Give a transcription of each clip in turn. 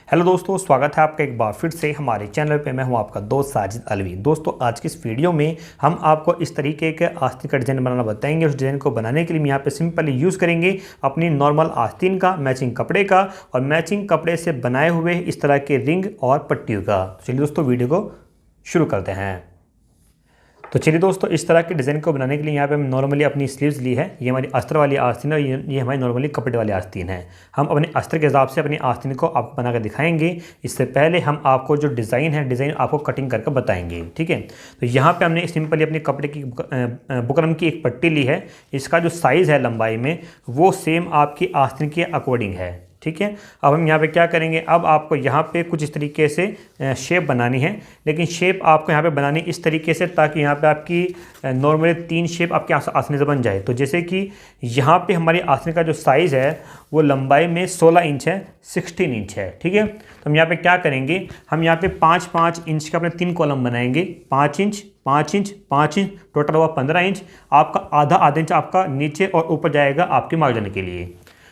Hello दोस्तों, स्वागत है आपका एक बार फिर से हमारे चैनल पे। मैं हूं आपका दोस्त साजिद अलवी। दोस्तों, आज की इस वीडियो में हम आपको इस तरीके के आस्तीन का डिज़ाइन बनाना बताएंगे। उस डिज़ाइन को बनाने के लिए हम यहाँ पे सिंपली यूज़ करेंगे अपनी नॉर्मल आस्तीन का, मैचिंग कपड़े का और मैचिंग कपड़े से बनाए हुए इस तरह के रिंग और पट्टियों का। चलिए दोस्तों, वीडियो को शुरू करते हैं। तो चलिए दोस्तों, इस तरह के डिज़ाइन को बनाने के लिए यहाँ पे हम नॉर्मली अपनी स्लीव्स ली है। ये हमारी अस्तर वाली आस्तीन है और ये हमारी नॉर्मली कपड़े वाली आस्तीन है। हम अपने अस्तर के हिसाब से अपनी आस्तीन को आपको बना कर दिखाएंगे। इससे पहले हम आपको जो डिज़ाइन है, डिज़ाइन आपको कटिंग करके बताएंगे, ठीक है। तो यहाँ पे हमने सिंपली अपने कपड़े की बुकरम की एक पट्टी ली है। इसका जो साइज़ है लंबाई में वो सेम आपकी आस्तीन के अकॉर्डिंग है, ठीक है। अब हम यहाँ पे क्या करेंगे, अब आपको यहाँ पे कुछ इस तरीके से शेप बनानी है, लेकिन शेप आपको यहाँ पे बनानी इस तरीके से ताकि यहाँ पे आपकी नॉर्मली 3 शेप आपके आसानी से बन जाए। तो जैसे कि यहाँ पे हमारी आसनी का जो साइज़ है वो लंबाई में 16 इंच है, 16 इंच है, ठीक है। तो हम यहाँ पे क्या करेंगे, हम यहाँ पे 5-5 इंच के अपने 3 कॉलम बनाएंगे। 5 इंच, 5 इंच, 5 इंच, टोटल हुआ 15 इंच। आपका आधा इंच आपका नीचे और ऊपर जाएगा आपके मार्जिन के लिए।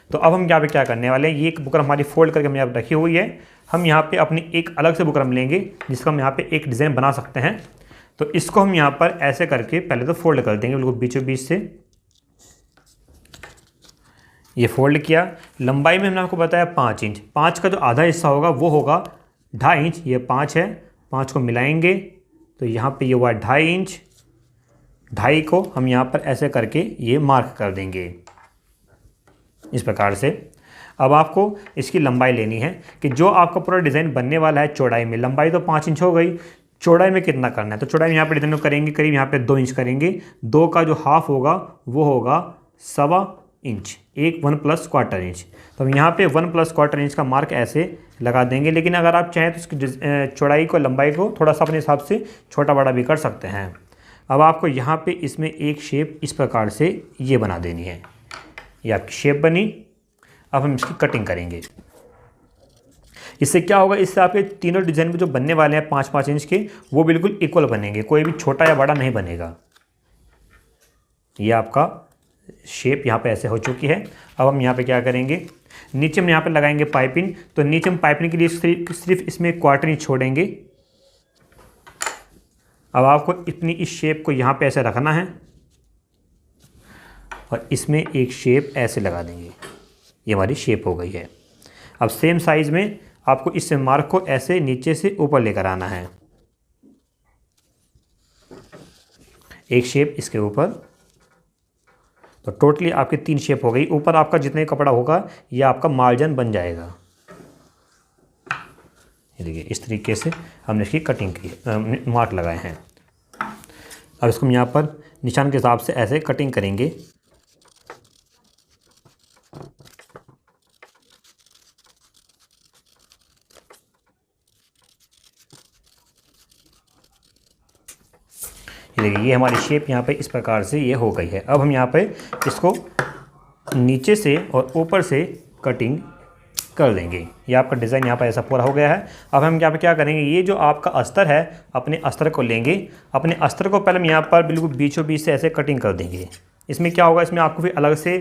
तो अब हम यहाँ पे क्या करने वाले हैं, ये एक बुकरम हमारी फोल्ड करके हमने यहाँ पे रखी हुई है। हम यहाँ पे अपनी एक अलग से बुकरम लेंगे जिसका हम यहाँ पे एक डिज़ाइन बना सकते हैं। तो इसको हम यहाँ पर ऐसे करके पहले तो फोल्ड कर देंगे बिल्कुल बीचों बीच से। ये फोल्ड किया। लंबाई में हमने आपको बताया 5 इंच। 5 का जो आधा हिस्सा होगा वो होगा 2.5 इंच। ये 5 है, 5 को मिलाएंगे तो यहाँ पर ये हुआ 2.5 इंच। 2.5 को हम यहाँ पर ऐसे करके ये मार्क कर देंगे इस प्रकार से। अब आपको इसकी लंबाई लेनी है कि जो आपका पूरा डिज़ाइन बनने वाला है चौड़ाई में। लंबाई तो 5 इंच हो गई, चौड़ाई में कितना करना है, तो चौड़ाई में यहाँ पे डिज़ाइन को करेंगे करीब यहाँ पे 2 इंच करेंगे। 2 का जो हाफ होगा वो होगा 1.25 इंच, 1+1/4 इंच। तो हम यहाँ पे 1+1/4 इंच का मार्क ऐसे लगा देंगे। लेकिन अगर आप चाहें तो इसकी चौड़ाई को, लंबाई को थोड़ा सा अपने हिसाब से छोटा बड़ा भी कर सकते हैं। अब आपको यहाँ पर इसमें एक शेप इस प्रकार से ये बना देनी है। ये आपकी शेप बनी। अब हम इसकी कटिंग करेंगे। इससे क्या होगा, इससे आपके तीनों डिज़ाइन में जो बनने वाले हैं 5-5 इंच के वो बिल्कुल इक्वल बनेंगे, कोई भी छोटा या बड़ा नहीं बनेगा। ये आपका शेप यहाँ पे ऐसे हो चुकी है। अब हम यहाँ पे क्या करेंगे, नीचे हम यहाँ पे लगाएंगे पाइपिंग। तो नीचे हम पाइपिंग के लिए सिर्फ इसमें 1/4 इंच छोड़ेंगे। अब आपको इतनी इस शेप को यहाँ पे ऐसे रखना है और इसमें एक शेप ऐसे लगा देंगे। ये हमारी शेप हो गई है। अब सेम साइज़ में आपको इस मार्क को ऐसे नीचे से ऊपर लेकर आना है। एक शेप इसके ऊपर। तो टोटली आपकी 3 शेप हो गई। ऊपर आपका जितने कपड़ा होगा ये आपका मार्जिन बन जाएगा। ये देखिए, इस तरीके से हमने इसकी कटिंग की, मार्क लगाए हैं। अब इसको हम यहाँ पर निशान के हिसाब से ऐसे कटिंग करेंगे। ये देखिए, ये हमारी शेप यहाँ पे इस प्रकार से ये हो गई है। अब हम यहाँ पे इसको नीचे से और ऊपर से कटिंग कर देंगे। ये आपका डिज़ाइन यहाँ पर ऐसा पूरा हो गया है। अब हम यहाँ पे क्या करेंगे, ये जो आपका अस्तर है, अपने अस्तर को लेंगे। अपने अस्तर को पहले हम यहाँ पर बिल्कुल बीचों बीच से ऐसे कटिंग कर देंगे। इसमें क्या होगा, इसमें आपको फिर अलग से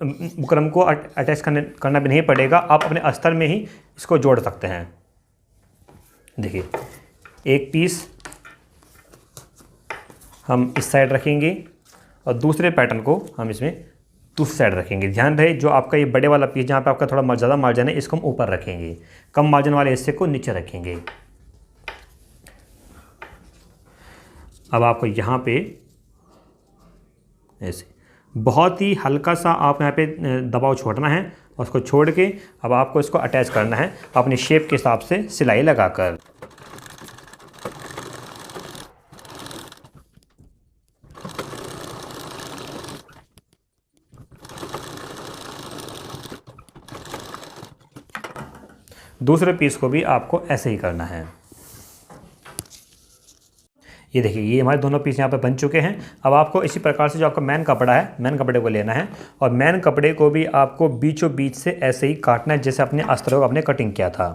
बुकरम को अटैच करना भी नहीं पड़ेगा। आप अपने अस्तर में ही इसको जोड़ सकते हैं। देखिए, एक पीस हम इस साइड रखेंगे और दूसरे पैटर्न को हम इसमें दूसरी साइड रखेंगे। ध्यान रहे, जो आपका ये बड़े वाला पीस जहाँ पे आपका थोड़ा ज़्यादा मार्जिन है, इसको हम ऊपर रखेंगे। कम मार्जिन वाले हिस्से को नीचे रखेंगे। अब आपको यहाँ पे ऐसे बहुत ही हल्का सा आप यहाँ पे दबाव छोड़ना है और उसको छोड़ के अब आपको इसको अटैच करना है अपनी शेप के हिसाब से सिलाई लगाकर। दूसरे पीस को भी आपको ऐसे ही करना है। ये देखिए, ये हमारे दोनों पीस यहाँ पे बन चुके हैं। अब आपको इसी प्रकार से जो आपका मैन कपड़ा है, मैन कपड़े को लेना है और मैन कपड़े को भी आपको बीचों बीच से ऐसे ही काटना है जैसे अपने अस्तर को आपने कटिंग किया था।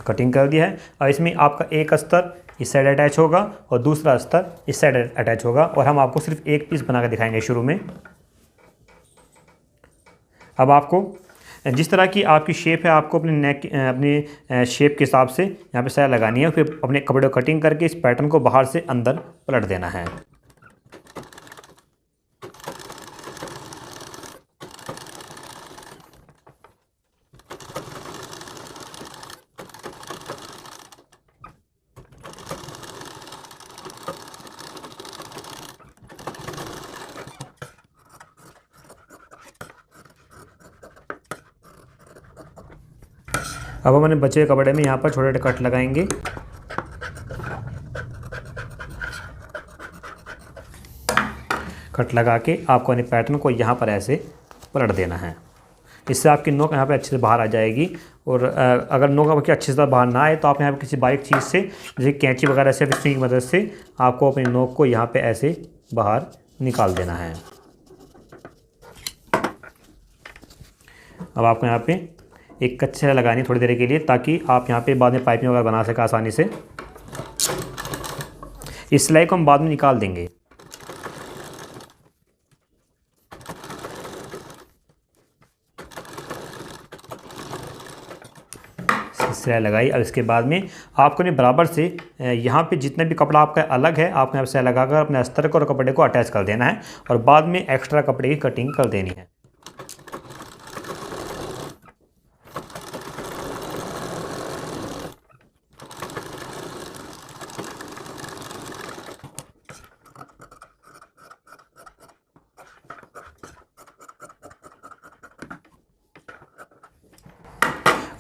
कटिंग कर दिया है और इसमें आपका एक अस्तर इस साइड अटैच होगा और दूसरा अस्तर इस साइड अटैच होगा और हम आपको सिर्फ एक पीस बना कर दिखाएंगे शुरू में। अब आपको जिस तरह की आपकी शेप है आपको अपने नेक अपने शेप के हिसाब से यहाँ पे सिलाई लगानी है। फिर अपने कपड़े को कटिंग करके इस पैटर्न को बाहर से अंदर पलट देना है। अब हम अपने बचे हुए कपड़े में यहाँ पर छोटे छोटे कट लगाएंगे। कट लगा के आपको अपने पैटर्न को यहाँ पर ऐसे पलट देना है। इससे आपकी नोक यहाँ पे अच्छे से बाहर आ जाएगी। और अगर नोक आपकी अच्छे से बाहर ना आए तो आप यहाँ पे किसी बारीक चीज़ से जैसे कैंची वगैरह से सुई की मदद से आपको अपनी नोक को यहाँ पे ऐसे बाहर निकाल देना है। अब आपको यहाँ पे एक कच्ची सिलाई लगानी थोड़ी देर के लिए, ताकि आप यहाँ पे बाद में पाइपिंग वगैरह बना सकें आसानी से। इस सिलाई को हम बाद में निकाल देंगे। सिलाई लगाई। अब इसके बाद में आपको ने बराबर से यहाँ पे जितने भी कपड़ा आपका अलग है आपको यहाँ पे सिलाई लगाकर अपने अस्तर को और कपड़े को अटैच कर देना है और बाद में एक्स्ट्रा कपड़े की कटिंग कर देनी है।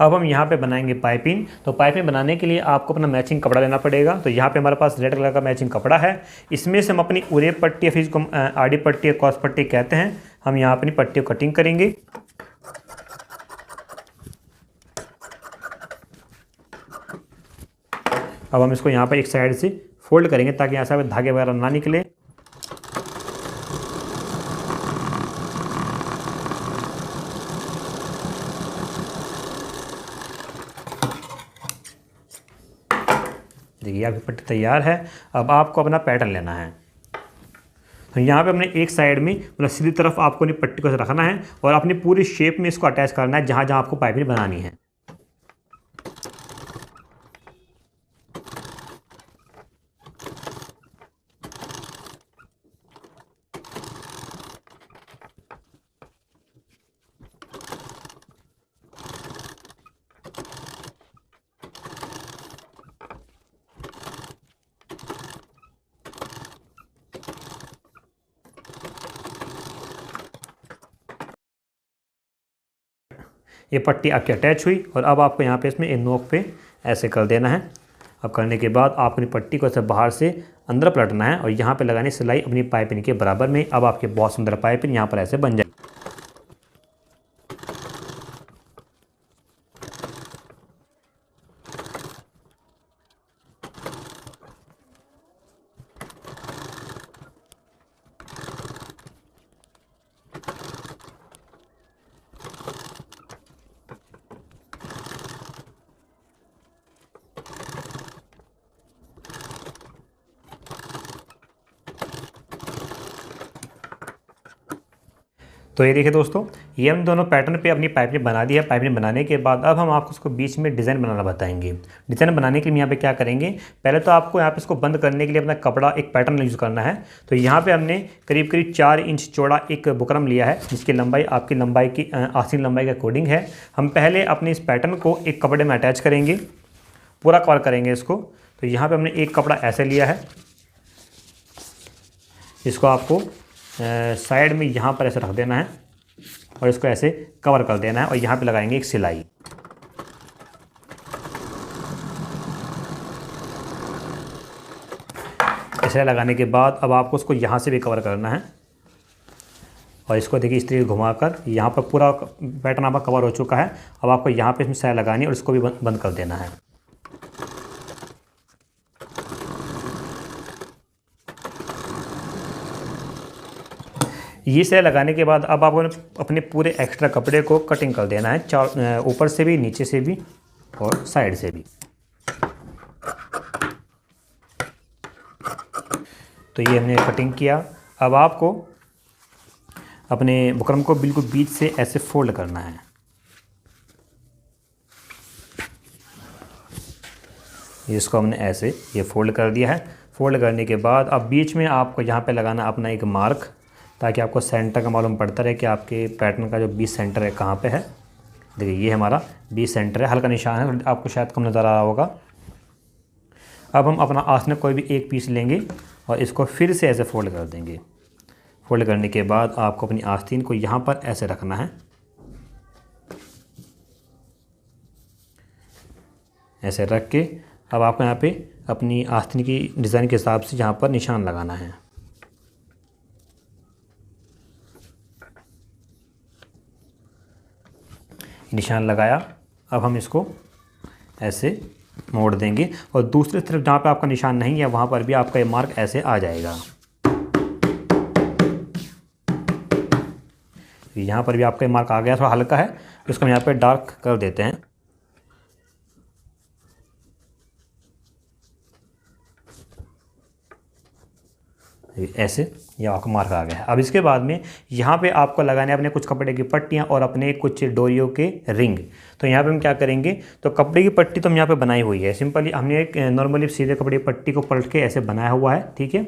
अब हम यहाँ पे बनाएंगे पाइपिंग। तो पाइपिंग बनाने के लिए आपको अपना मैचिंग कपड़ा लेना पड़ेगा। तो यहाँ पे हमारे पास रेड कलर का मैचिंग कपड़ा है। इसमें से हम अपनी उरे पट्टी या फिर इसको आड़ी पट्टी या क्रॉस पट्टी कहते हैं, हम यहाँ अपनी पट्टी को कटिंग करेंगे। अब हम इसको यहाँ पर एक साइड से फोल्ड करेंगे ताकि यहाँ से धागे वगैरह ना निकले। देखिए आपकी पट्टी तैयार है। अब आपको अपना पैटर्न लेना है। तो यहाँ पे हमने एक साइड में मतलब सीधी तरफ आपको अपनी पट्टी को रखना है और अपनी पूरी शेप में इसको अटैच करना है जहाँ जहाँ आपको पाइपिंग बनानी है। ये पट्टी आपकी अटैच हुई और अब आपको यहाँ पे इसमें नोक पे ऐसे कर देना है। अब करने के बाद आप अपनी पट्टी को ऐसे बाहर से अंदर पलटना है और यहाँ पे लगानी सिलाई अपनी पाइपिंग के बराबर में। अब आपके बहुत सुंदर पाइपिंग यहाँ पर ऐसे बन जाए। तो ये देखिए दोस्तों, ये हम दोनों पैटर्न पे अपनी पाइपिंग बना दी है। पाइपिंग बनाने के बाद अब हम आपको उसको बीच में डिज़ाइन बनाना बताएंगे। डिज़ाइन बनाने के लिए यहाँ पे क्या करेंगे, पहले तो आपको यहाँ पे इसको बंद करने के लिए अपना कपड़ा एक पैटर्न यूज़ करना है। तो यहाँ पे हमने करीब करीब 4 इंच चौड़ा एक बुकरम लिया है, जिसकी लंबाई आपकी लंबाई की आस्तीन लंबाई के अकॉर्डिंग है। हम पहले अपने इस पैटर्न को एक कपड़े में अटैच करेंगे, पूरा कवर करेंगे इसको। तो यहाँ पर हमने एक कपड़ा ऐसे लिया है, इसको आपको साइड में यहाँ पर ऐसे रख देना है और इसको ऐसे कवर कर देना है और यहाँ पे लगाएंगे एक सिलाई। ऐसे लगाने के बाद अब आपको उसको यहाँ से भी कवर करना है और इसको देखिए इस तरीके घुमाकर यहाँ पर पूरा पैटर्न आपका कवर हो चुका है। अब आपको यहाँ पे इसमें सिलाई लगानी है और इसको भी बंद कर देना है। ये सिलाई लगाने के बाद अब आपको अपने पूरे एक्स्ट्रा कपड़े को कटिंग कर देना है, चार ऊपर से भी, नीचे से भी और साइड से भी। तो ये हमने कटिंग किया। अब आपको अपने बुकरम को बिल्कुल बीच से ऐसे फोल्ड करना है इसको हमने ऐसे ये फोल्ड कर दिया है। फोल्ड करने के बाद अब बीच में आपको यहाँ पे लगाना अपना एक मार्क, ताकि आपको सेंटर का मालूम पड़ता रहे कि आपके पैटर्न का जो बीच सेंटर है कहाँ पे है। देखिए ये हमारा बीच सेंटर है, हल्का निशान है, आपको शायद कम नज़र आ रहा होगा। अब हम अपना आस्तीन कोई भी एक पीस लेंगे और इसको फिर से ऐसे फोल्ड कर देंगे। फोल्ड करने के बाद आपको अपनी आस्तीन को यहाँ पर ऐसे रखना है, ऐसे रख के अब आपको यहाँ पे अपनी आस्तीन की डिज़ाइन के हिसाब से यहाँ पर निशान लगाना है। निशान लगाया, अब हम इसको ऐसे मोड़ देंगे और दूसरी तरफ जहाँ पे आपका निशान नहीं है वहाँ पर भी आपका ये मार्क ऐसे आ जाएगा। यहाँ पर भी आपका ये मार्क आ गया, थोड़ा हल्का है, इसको हम यहाँ पे डार्क कर देते हैं। ऐसे ये आपका मार्क आ गया है। अब इसके बाद में यहाँ पे आपको लगाने अपने कुछ कपड़े की पट्टियाँ और अपने कुछ डोरियों के रिंग। तो यहाँ पे हम क्या करेंगे, तो कपड़े की पट्टी तो हम यहाँ पे बनाई हुई है, सिंपली हमने एक नॉर्मली सीधे कपड़े की पट्टी को पलट के ऐसे बनाया हुआ है, ठीक है।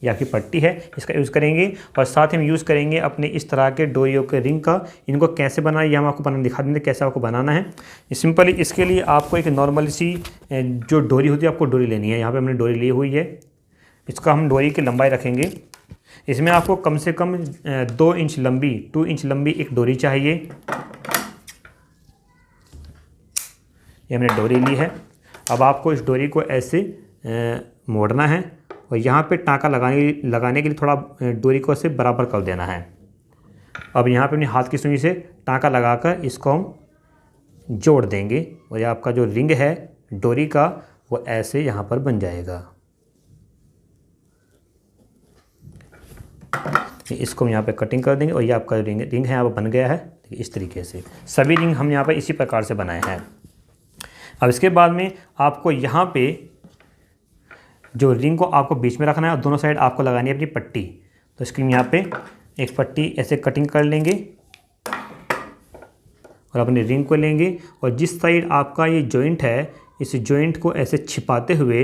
ये आपकी पट्टी है, इसका यूज़ करेंगे और साथ ही हम यूज़ करेंगे अपने इस तरह के डोरियों के रिंग का। इनको कैसे बनाना है ये हम आपको बनाना दिखा देंगे, कैसे आपको बनाना है। सिंपली इसके लिए आपको एक नॉर्मल सी जो डोरी होती है आपको डोरी लेनी है। यहाँ पर हमने डोरी ली हुई है, इसका हम डोरी की लंबाई रखेंगे। इसमें आपको कम से कम 2 इंच लंबी 2 इंच लंबी एक डोरी चाहिए। ये हमने डोरी ली है। अब आपको इस डोरी को ऐसे मोड़ना है और यहाँ पे टाँका लगाने के लिए थोड़ा डोरी को ऐसे बराबर कर देना है। अब यहाँ पे अपने हाथ की सुई से टाँका लगाकर इसको हम जोड़ देंगे और ये आपका जो रिंग है डोरी का वो ऐसे यहाँ पर बन जाएगा। इसको हम यहाँ पे कटिंग कर देंगे और ये आपका रिंग है यहाँ पर बन गया है। इस तरीके से सभी रिंग हम यहाँ पे इसी प्रकार से बनाए हैं। अब इसके बाद में आपको यहाँ पे जो रिंग को आपको बीच में रखना है और दोनों साइड आपको लगानी है अपनी पट्टी। तो इसके लिए यहाँ पे एक पट्टी ऐसे कटिंग कर लेंगे और अपनी रिंग को लेंगे और जिस साइड आपका ये जॉइंट है इस जॉइंट को ऐसे छिपाते हुए,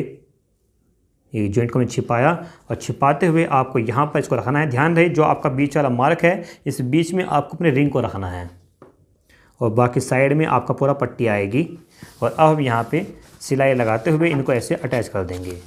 ये जॉइंट को मैं छिपाया और छिपाते हुए आपको यहाँ पर इसको रखना है। ध्यान रहे जो आपका बीच वाला मार्क है इस बीच में आपको अपने रिंग को रखना है और बाकी साइड में आपका पूरा पट्टी आएगी। और अब यहाँ पे सिलाई लगाते हुए इनको ऐसे अटैच कर देंगे।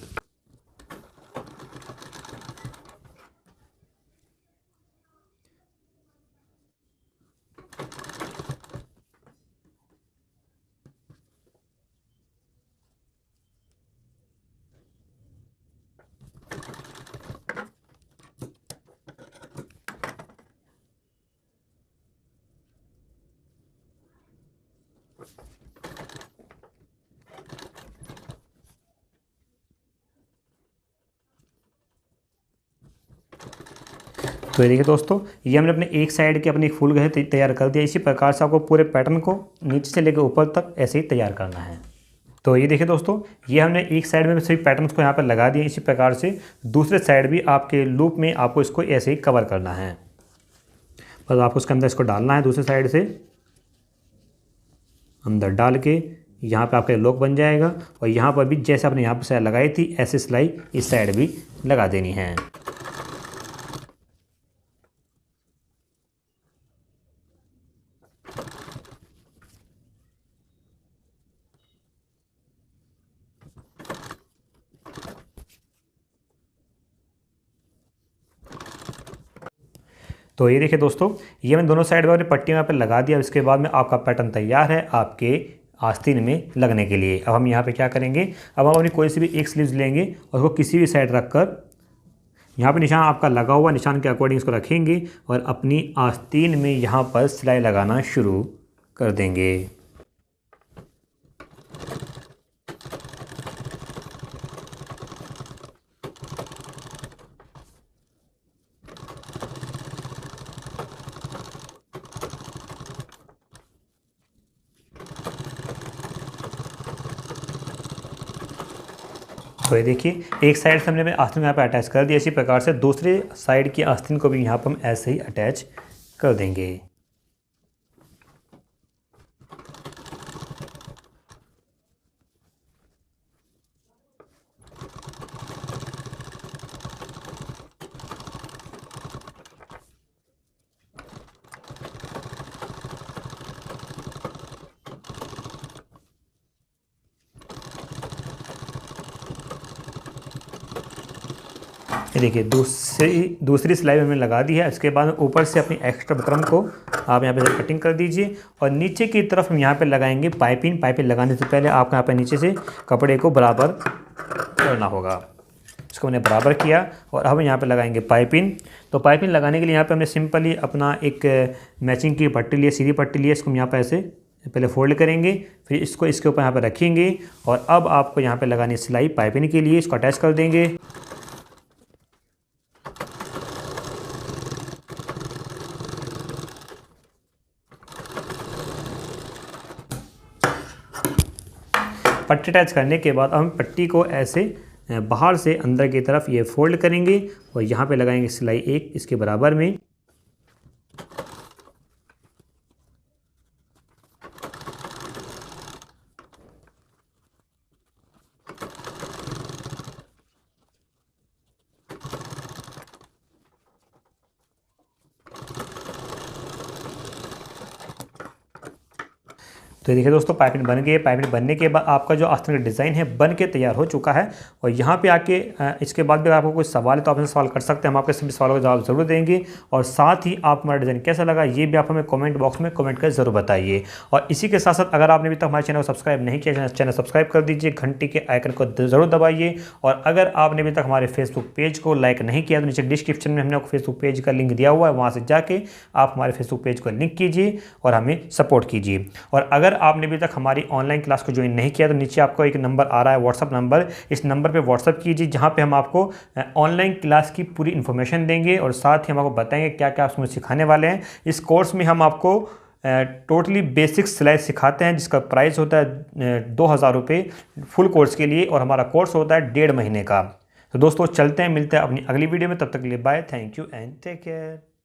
तो ये देखिए दोस्तों, ये हमने अपने एक साइड के अपनी फूल गहे तैयार कर दिया। इसी प्रकार से आपको पूरे पैटर्न को नीचे से लेकर ऊपर तक ऐसे ही तैयार करना है। तो ये देखिए दोस्तों, ये हमने एक साइड में सभी पैटर्न्स को यहाँ पर लगा दिए। इसी प्रकार से दूसरे साइड भी आपके लूप में आपको इसको ऐसे ही कवर करना है। बस आपको उसके अंदर इसको डालना है, दूसरे साइड से अंदर डाल के यहाँ पे आपका लॉक बन जाएगा। और यहाँ पर भी जैसे आपने यहाँ पर सिलाई लगाई थी ऐसे सिलाई इस साइड भी लगा देनी है। तो ये देखिए दोस्तों, ये मैं दोनों साइड में अपनी पट्टियों पर लगा दिया। इसके बाद में आपका पैटर्न तैयार है आपके आस्तीन में लगने के लिए। अब हम यहाँ पे क्या करेंगे, अब हम अपनी कोई सी भी एक स्लीव्स लेंगे और उसको किसी भी साइड रख कर यहाँ पे निशान आपका लगा हुआ निशान के अकॉर्डिंग इसको रखेंगे और अपनी आस्तीन में यहाँ पर सिलाई लगाना शुरू कर देंगे। तो ये देखिए, एक साइड से हमने आस्तीन यहाँ पे अटैच कर दिया। इसी प्रकार से दूसरे साइड की आस्तीन को भी यहाँ पर हम ऐसे ही अटैच कर देंगे। ये देखिए दूसरी सिलाई हमने लगा दी है। इसके बाद ऊपर से अपनी एक्स्ट्रा बुकरम को आप यहाँ पे कटिंग कर दीजिए और नीचे की तरफ हम यहाँ पे लगाएंगे पाइपिंग। पाइपिंग लगाने से पहले आपको यहाँ पे नीचे से कपड़े को बराबर करना होगा। इसको हमने बराबर किया और अब यहाँ पे लगाएंगे पाइपिंग। तो पाइपिंग लगाने के लिए यहाँ पे हमने सिंपली अपना एक मैचिंग की पट्टी ली, सीधी पट्टी ली। इसको हम यहाँ पे ऐसे पहले फोल्ड करेंगे, फिर इसको इसके ऊपर यहाँ पे रखेंगे और अब आपको यहाँ पे लगानी सिलाई पाइपिंग के लिए। इसको अटैच कर देंगे। पट्टी अटैच करने के बाद हम पट्टी को ऐसे बाहर से अंदर की तरफ ये फोल्ड करेंगे और यहाँ पे लगाएंगे सिलाई एक इसके बराबर में। तो देखिए दोस्तों पाइपिंग बन गई है। पाइपिंग बनने के बाद आपका जो आस्तीन का डिज़ाइन है बन के तैयार हो चुका है। और यहाँ पे आके इसके बाद भी आपको कोई सवाल है तो आप हमसे सवाल कर सकते हैं, हम आपके सभी सवालों का जवाब ज़रूर देंगे। और साथ ही आप हमारा डिज़ाइन कैसा लगा ये भी आप हमें कमेंट बॉक्स में कमेंट कर ज़रूर बताइए। और इसी के साथ साथ अगर आपने अभी तक हमारे चैनल को सब्सक्राइब नहीं किया, चैनल सब्सक्राइब कर दीजिए, घंटी के आइकन को ज़रूर दबाइए। और अगर आपने अभी तक हमारे फेसबुक पेज को लाइक नहीं किया तो नीचे डिस्क्रिप्शन में हमने आपको फेसबुक पेज का लिंक दिया हुआ है, वहाँ से जाके आप हमारे फेसबुक पेज को लिंक कीजिए और हमें सपोर्ट कीजिए। और अगर आपने अभी तक हमारी ऑनलाइन क्लास को ज्वाइन नहीं किया तो नीचे आपको एक नंबर आ रहा है व्हाट्सअप नंबर, इस नंबर पे व्हाट्सअप कीजिए जहां पे हम आपको ऑनलाइन क्लास की पूरी इन्फॉर्मेशन देंगे और साथ ही हम आपको बताएंगे क्या क्या उसमें सिखाने वाले हैं। इस कोर्स में हम आपको टोटली बेसिक सिलाई सिखाते हैं जिसका प्राइस होता है 2000 रुपये फुल कोर्स के लिए और हमारा कोर्स होता है 1.5 महीने का। तो दोस्तों चलते हैं, मिलते हैं अपनी अगली वीडियो में। तब तक के लिए bye, thank you and take care.